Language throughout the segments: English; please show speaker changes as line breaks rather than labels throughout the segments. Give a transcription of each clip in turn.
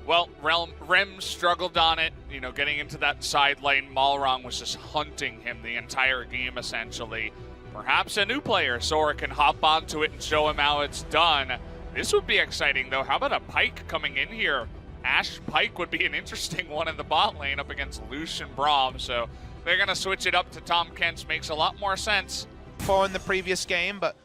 Well, Rem struggled on it, you know, getting into that side lane. Malrong was just hunting him the entire game, essentially. Perhaps a new player, Sora, can hop onto it and show him how it's done. This would be exciting, though. How about a Pyke coming in here? Ashe Pyke would be an interesting one in the bot lane up against Lucian Braum, so they're going to switch it up to Tahm Kench. Makes a lot more sense.
In the previous game, but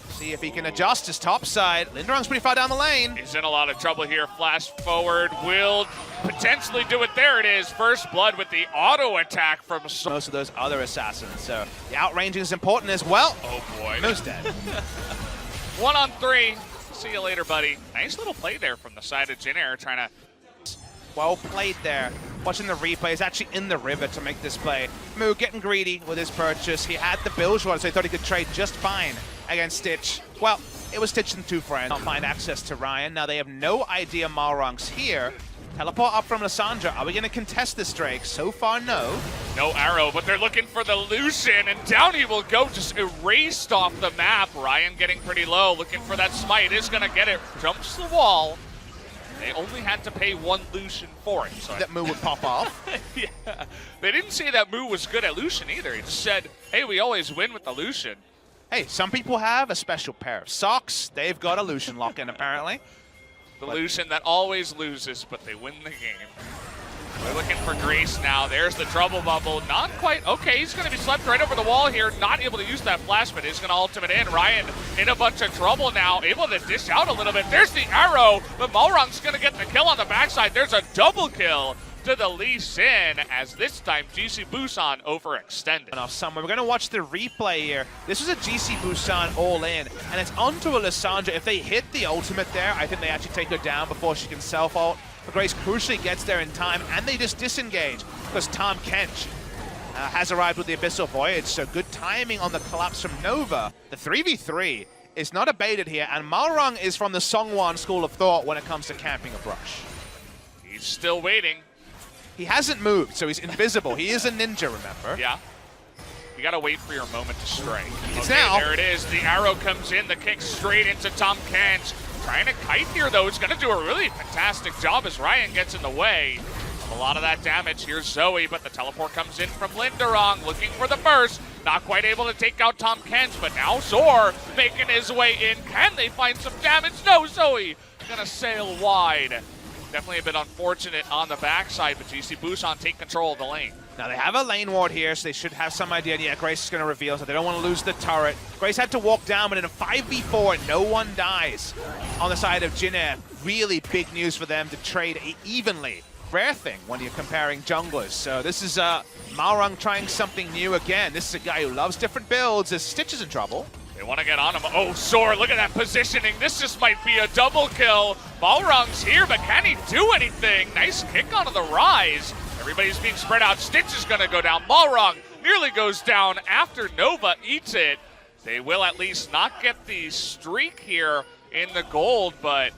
see if he can adjust his top side. Linderong's pretty far down the lane.
He's in a lot of trouble here. Flash forward will potentially do it. There it is. First blood with the auto attack from
most of those other assassins. So the outranging is important as well.
Oh boy.
Moose dead.
1 on 3. See you later, buddy. Nice little play there from the side of JinAir, trying to...
Well played there. Watching the replay, he's actually in the river to make this play. Moo getting greedy with his purchase. He had the build run, so he thought he could trade just fine against Stitch. Well, it was Stitch and two friends. Not find access to Ryan. Now they have no idea Malrong's here. Teleport up from Lissandra. Are we going to contest this, Drake? So far, no.
No arrow, but they're looking for the Lucian, and down he will go, just erased off the map. Ryan getting pretty low, looking for that smite. Is going to get it. Jumps the wall. They only had to pay one Lucian for it. So
that Moo would pop off.
Yeah. They didn't say that Moo was good at Lucian either. He just said, hey, we always win with the Lucian.
Hey, some people have a special pair of socks. They've got a Lucian lock-in, apparently.
The Lucian that always loses, but they win the game. They're looking for Grace now. There's the trouble bubble. Not quite. Okay, he's going to be swept right over the wall here. Not able to use that flash, but he's going to ultimate in. Ryan in a bunch of trouble now. Able to dish out a little bit. There's the arrow, but Malrong's going to get the kill on the backside. There's a double kill to the Lee Sin, as this time GC Busan overextended.
Off somewhere. We're going to watch the replay here. This was a GC Busan all in, and it's onto a Lissandra. If they hit the ultimate there, I think they actually take her down before she can self-ult. But Grace crucially gets there in time, and they just disengage because Tahm Kench has arrived with the Abyssal Voyage, so good timing on the collapse from Nova. The 3v3 is not abated here, and Malrong is from the Songwon school of thought when it comes to camping a brush.
He's still waiting.
He hasn't moved, so he's invisible. He is a ninja, remember?
Yeah. You gotta wait for your moment to strike.
It's
okay,
now.
There it is. The arrow comes in, the kick straight into Tahm Kench. Trying to kite here, though. He's gonna do a really fantastic job as Ryan gets in the way. A lot of that damage. Here's Zoe, but the teleport comes in from Linderong, looking for the burst. Not quite able to take out Tahm Kench, but now Zor making his way in. Can they find some damage? No, Zoe gonna sail wide. Definitely a bit unfortunate on the backside, but GC Busan take control of the lane.
Now they have a lane ward here, so they should have some idea. Yeah, Grace is going to reveal, so they don't want to lose the turret. Grace had to walk down, but in a 5v4, no one dies on the side of JinAir. Really big news for them to trade evenly. Rare thing when you're comparing junglers. So this is Malrong trying something new again. This is a guy who loves different builds. As Stitch is in trouble.
They want to get on him. Oh, Sor, look at that positioning. This just might be a double kill. Malrong's here, but can he do anything? Nice kick onto the rise. Everybody's being spread out. Stitch is going to go down. Malrong nearly goes down after Nova eats it. They will at least not get the streak here in the gold, but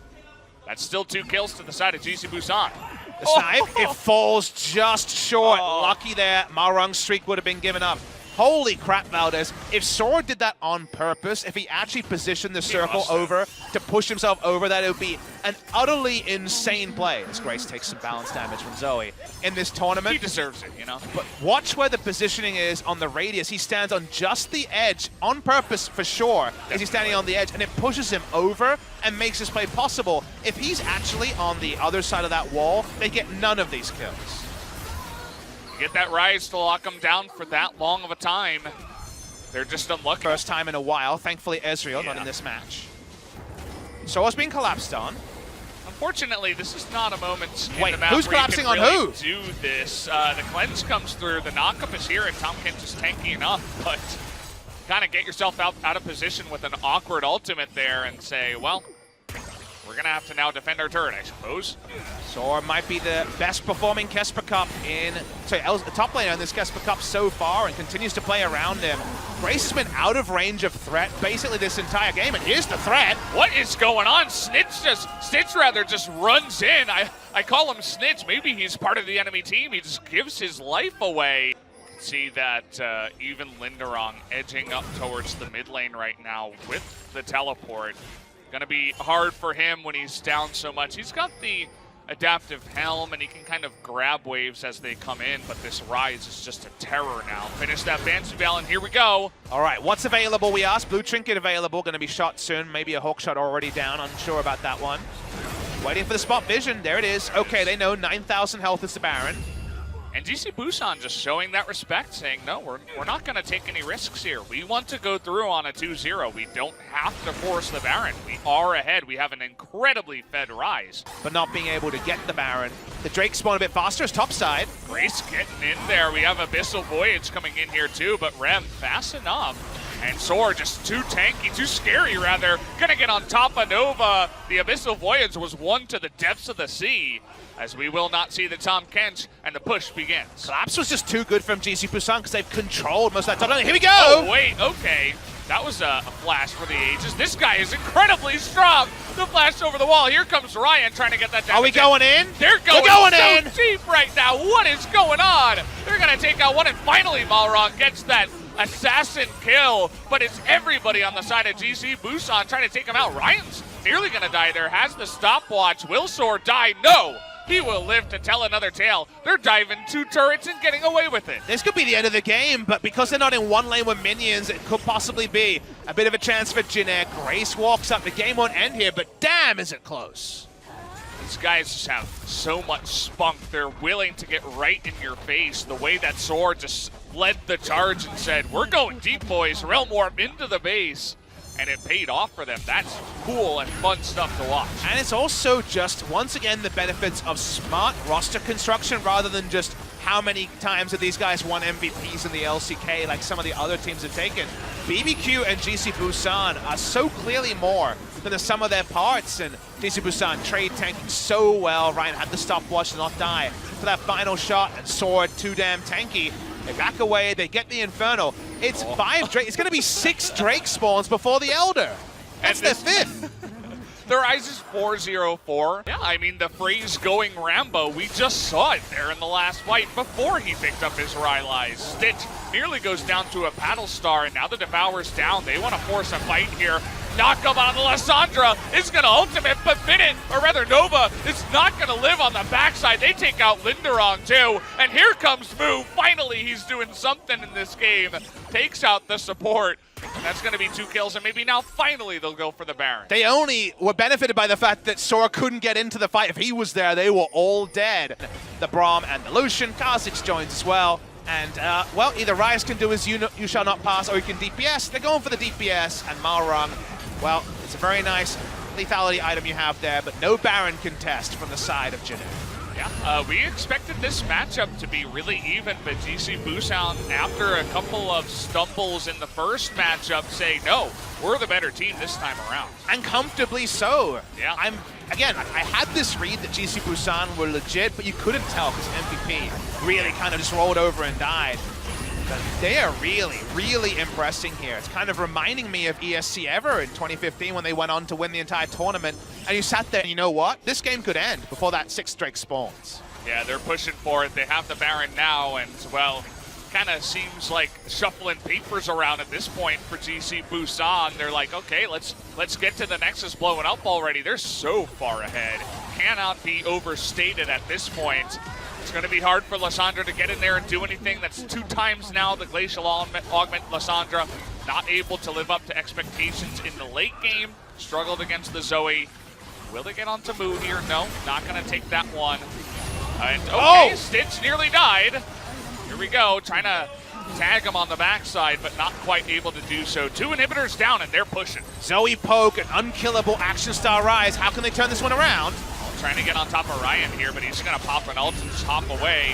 that's still 2 kills to the side of GC Busan.
The snipe, it falls just short. Lucky there. Malrong's streak would have been given up. Holy crap, Valdez. If Sora did that on purpose, if he actually positioned the circle over to push himself over that, it would be an utterly insane play. As Grace takes some balance damage from Zoe in this tournament.
He deserves it, you know?
But watch where the positioning is on the radius. He stands on just the edge, on purpose for sure, as he's standing on the edge, and it pushes him over and makes this play possible. If he's actually on the other side of that wall, they get none of these kills.
Get that rise to lock them down for that long of a time. They're just unlucky.
First time in a while. Thankfully, Ezreal not in this match. Sora's being collapsed on.
Unfortunately, this is not a moment in
Wait,
the map
who's
where you
collapsing
can
on
really
who?
do this. The cleanse comes through, the knockup is here, and Tahm Kench is tanky enough, but kind of get yourself out of position with an awkward ultimate there and say, well, we're going to have to now defend our turret, I suppose.
Sora might be the best performing KeSPA Cup the top laner in this KeSPA Cup so far and continues to play around him. Grace has been out of range of threat basically this entire game, and here's the threat.
What is going on? Snitch just runs in. I call him Snitch. Maybe he's part of the enemy team. He just gives his life away. See that even Linderong edging up towards the mid lane right now with the teleport. Gonna be hard for him when he's down so much. He's got the adaptive helm, and he can kind of grab waves as they come in, but this Rise is just a terror now. Finish that Banshee Bell, and here we go.
All right, what's available, we asked? Blue Trinket available, going to be shot soon. Maybe a Hawk Shot already down, unsure about that one. Waiting for the spot vision, there it is. Okay, they know 9,000 health is the Baron.
And GC Busan just showing that respect, saying, no, we're not going to take any risks here. We want to go through on a 2-0. We don't have to force the Baron. We are ahead. We have an incredibly fed Rise.
But not being able to get the Baron. The Drake spawn a bit faster, is topside.
Grace getting in there. We have Abyssal Voyage coming in here too, but Rem fast enough. And Soar just too tanky, too scary rather. Gonna get on top of Nova. The Abyssal Voyage was one to the depths of the sea, as we will not see the Tahm Kench, and the push begins.
Collapse was just too good from GC Busan because they've controlled most of that top lane. Here we go!
Oh, wait, okay. That was a flash for the ages. This guy is incredibly strong. The flash over the wall. Here comes Ryan trying to get that down.
Are we going in?
They're going in deep right now. What is going on? They're going to take out one, and finally Malrong gets that assassin kill, but it's everybody on the side of GC Busan trying to take him out. Ryan's nearly going to die there. Has the stopwatch. Will Soar die? No. He will live to tell another tale. They're diving 2 turrets and getting away with it.
This could be the end of the game, but because they're not in one lane with minions, it could possibly be a bit of a chance for JinAir. Grace walks up. The game won't end here, but damn, is it close.
These guys just have so much spunk. They're willing to get right in your face. The way that Soar just led the charge and said, we're going deep, boys. Realm Warp into the base. And it paid off for them. That's cool and fun stuff to watch.
And it's also just, once again, the benefits of smart roster construction rather than just how many times have these guys won MVPs in the LCK like some of the other teams have taken. BBQ and GC Busan are so clearly more than the sum of their parts, and GC Busan trade tanking so well. Ryan had the stopwatch to not die for that final shot, and Sword too damn tanky. They back away, they get the Inferno. It's 5 Drake. It's going to be 6 Drake spawns before the Elder. That's their 5th.
The Rise is 4-0-4. Yeah, I mean, the phrase going Rambo, we just saw it there in the last fight before he picked up his Rylai's. Stitch nearly goes down to a Paddle Star, and now the Devour's down. They want to force a fight here. Knock him on the Lissandra is going to ultimate, but Bennett, or rather Nova, is not going to live on the backside. They take out Linderong too, and here comes Moo. Finally, he's doing something in this game. Takes out the support. And that's going to be 2 kills, and maybe now finally they'll go for the Baron.
They only were benefited by the fact that Sora couldn't get into the fight. If he was there, they were all dead. The Braum and the Lucian. Kha'Zix joins as well. And, well, either Ryze can do his you shall not pass, or he can DPS. They're going for the DPS, and Malrong, well, it's a very nice lethality item you have there, but no Baron contest from the side of JinAir.
Yeah, we expected this matchup to be really even, but GC Busan, after a couple of stumbles in the first matchup, say, no, we're the better team this time around.
And comfortably so.
Yeah.
Again, I had this read that GC Busan were legit, but you couldn't tell because MVP really kind of just rolled over and died. But they are really, really impressing here. It's kind of reminding me of ESC Ever in 2015 when they went on to win the entire tournament. And you sat there and you know what? This game could end before that 6 Drake spawns.
Yeah, they're pushing for it. They have the Baron now, and, well, kind of seems like shuffling papers around at this point for GC Busan. They're like, okay, let's get to the Nexus blowing up already. They're so far ahead. Cannot be overstated at this point. It's going to be hard for Lissandra to get in there and do anything. That's 2 times now the Glacial Augment Lissandra. Not able to live up to expectations in the late game. Struggled against the Zoe. Will they get onto Moo here? No, not going to take that one. And okay, Stitch nearly died. Here we go, trying to tag him on the backside, but not quite able to do so. 2 inhibitors down, and they're pushing.
Zoe poke, an unkillable action star Ryze. How can they turn this one around?
Trying to get on top of Ryan here, but he's going to pop an ult and just hop away.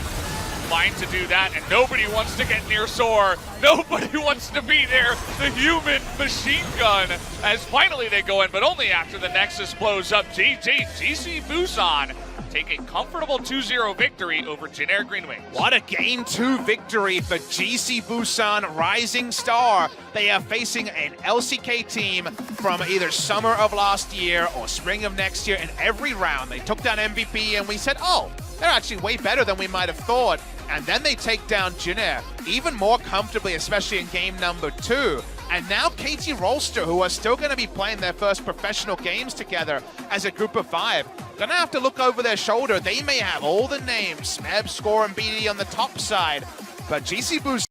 Fine to do that, and nobody wants to get near Soar. Nobody wants to be there. The human machine gun, as finally they go in, but only after the Nexus blows up. GC Busan take a comfortable 2-0 victory over JinAir Green Wings.
What a Game 2 victory for GC Busan Rising Star. They are facing an LCK team from either summer of last year or spring of next year. In every round, they took down MVP, and we said, oh, they're actually way better than we might have thought. And then they take down JinAir even more comfortably, especially in game number 2. And now KT Rolster, who are still going to be playing their first professional games together as a group of 5. Gonna have to look over their shoulder. They may have all the names, Smeb, Score, and BD on the top side, but GCB's